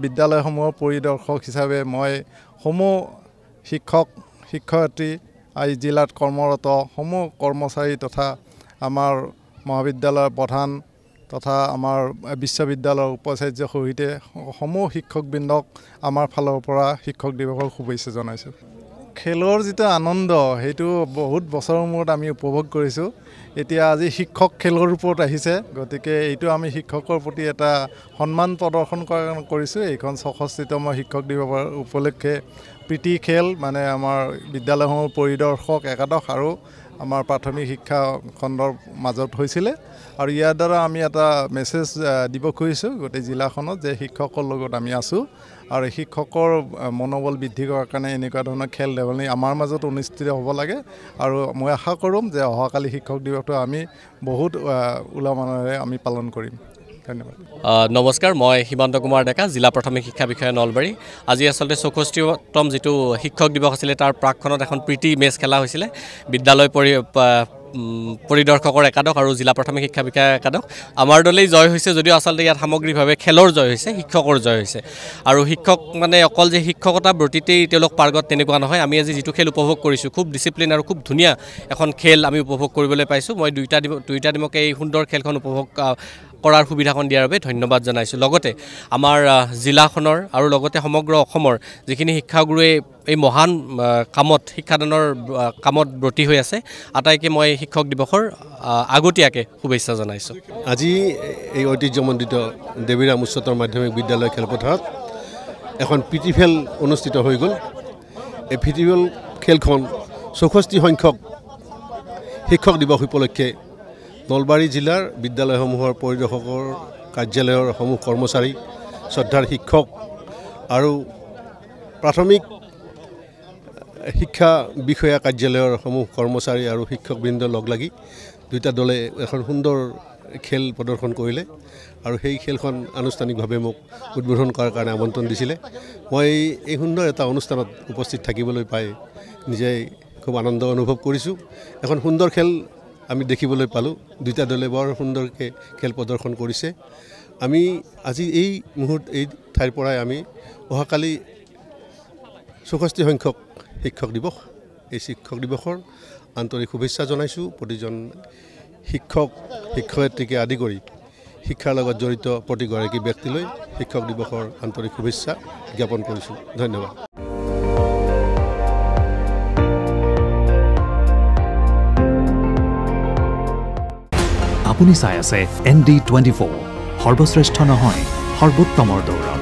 বিদ্যালয়সমূহৰ পৰিদৰ্শক হিচাপে মই সমূহ শিক্ষয়িত্ৰী এই জিলাত কৰ্মৰত সমূহ কৰ্মচাৰী তথা আমাৰ মহাবিদ্যালয়ৰ প্ৰধান তথা আমাৰ বিশ্ববিদ্যালয়ৰ উপাচাৰ্য সহিতে সমূহ শিক্ষকবৃন্দক আমাৰ ফালৰ পৰা শিক্ষক দিৱসৰ শুভেচ্ছা জনাইছোঁ। খেলৰ যিটো আনন্দ সেইটো বহুত বছৰৰ মূৰত আমি উপভোগ কৰিছোঁ। এতিয়া আজি শিক্ষক খেলৰ ওপৰত আহিছে, গতিকে এইটো আমি শিক্ষকৰ প্ৰতি এটা সন্মান প্ৰদৰ্শন কৰিছোঁ। এইখন ৬৬তম শিক্ষক দিৱসৰ উপলক্ষে প্ৰীতি খেল মানে আমাৰ বিদ্যালয়সমূহৰ পৰিদৰ্শক একাদশ আৰু আমাৰ প্ৰাথমিক শিক্ষা খণ্ডৰ মাজত হৈছিলে আৰু ইয়াৰ দ্বাৰা আমি এটা মেছেজ দিব খুজিছোঁ গোটেই জিলাখনত যে শিক্ষকৰ লগত আমি আছোঁ আৰু শিক্ষকৰ মনোবল বৃদ্ধি কৰাৰ কাৰণে এনেকুৱা ধৰণৰ খেল ধেমালি আমাৰ মাজত অনুষ্ঠিত হ'ব লাগে আৰু মই আশা কৰোঁ যে অহাকালি শিক্ষক দিৱসটো আমি বহুত উলহ-মালহেৰে আমি পালন কৰিম। ধন্যবাদ। নমস্কাৰ, মই হিমন্ত কুমাৰ ডেকা, জিলা প্ৰাথমিক শিক্ষা বিষয়া নলবাৰী। আজি আচলতে ৬৬তম যিটো শিক্ষক দিৱস আছিলে তাৰ প্ৰাকখনত এখন প্ৰীতি মেচ খেলা হৈছিলে বিদ্যালয় পৰিদৰ্শকৰ একাদশ আৰু জিলা প্ৰাথমিক শিক্ষা বিষয়া একাদশ। আমাৰ দলেই জয় হৈছে যদিও আচলতে ইয়াত সামগ্ৰিকভাৱে খেলৰ জয় হৈছে, শিক্ষকৰ জয় হৈছে। আৰু শিক্ষক মানে অকল যে শিক্ষকতা বৃত্তিতেই তেওঁলোক পাৰ্গত তেনেকুৱা নহয়। আমি আজি যিটো খেল উপভোগ কৰিছোঁ খুব ডিচিপ্লিন আৰু খুব ধুনীয়া এখন খেল আমি উপভোগ কৰিবলৈ পাইছোঁ। মই দুইটা দিমকে এই সুন্দৰ খেলখন উপভোগ কৰাৰ সুবিধাখন দিয়াৰ বাবে ধন্যবাদ জনাইছোঁ। লগতে আমাৰ জিলাখনৰ আৰু লগতে সমগ্ৰ অসমৰ যিখিনি শিক্ষাগুৰুৱে এই মহান কামত শিক্ষাদানৰ কামত ব্ৰতী হৈ আছে আটাইকে মই শিক্ষক দিৱসৰ আগতীয়াকৈ শুভেচ্ছা জনাইছোঁ। আজি এই ঐতিহ্যমণ্ডিত দেৱীৰাম উচ্চতৰ মাধ্যমিক বিদ্যালয় খেলপথাৰত এখন প্ৰীতি খেল অনুষ্ঠিত হৈ গ'ল। এই প্ৰীতি খেলখন ৬৬ সংখ্যক শিক্ষক দিৱস উপলক্ষে নলবাৰী জিলাৰ বিদ্যালয়সমূহৰ পৰিদৰ্শকৰ কাৰ্যালয়ৰ সমূহ কৰ্মচাৰী, শ্ৰদ্ধাৰ শিক্ষক আৰু প্ৰাথমিক শিক্ষা বিষয়া কাৰ্যালয়ৰ সমূহ কৰ্মচাৰী আৰু শিক্ষকবৃন্দ লগ লাগি দুইটা দলে এখন সুন্দৰ খেল প্ৰদৰ্শন কৰিলে আৰু সেই খেলখন আনুষ্ঠানিকভাৱে মোক উদ্বোধন কৰাৰ কাৰণে আমন্ত্ৰণ দিছিলে। মই এই সুন্দৰ এটা অনুষ্ঠানত উপস্থিত থাকিবলৈ পাই নিজেই খুব আনন্দ অনুভৱ কৰিছোঁ। এখন সুন্দৰ খেল আমি দেখিবলৈ পালোঁ। দুইটা দলে বৰ সুন্দৰকৈ খেল প্ৰদৰ্শন কৰিছে। আমি আজি এই এই ঠাইৰ পৰাই আমি অহাকালি ৬৬ সংখ্যক শিক্ষক দিৱস, এই শিক্ষক দিৱসৰ আন্তৰিক শুভেচ্ছা জনাইছোঁ। প্ৰতিজন শিক্ষক শিক্ষয়িত্ৰীকে আদি কৰি শিক্ষাৰ লগত জড়িত প্ৰতিগৰাকী ব্যক্তিলৈ শিক্ষক দিৱসৰ আন্তৰিক শুভেচ্ছা জ্ঞাপন কৰিছোঁ। ধন্যবাদ। আপুনি চাই আছে ND24, সৰ্বশ্ৰেষ্ঠ নহয় সৰ্বোত্তমৰ দৌৰ।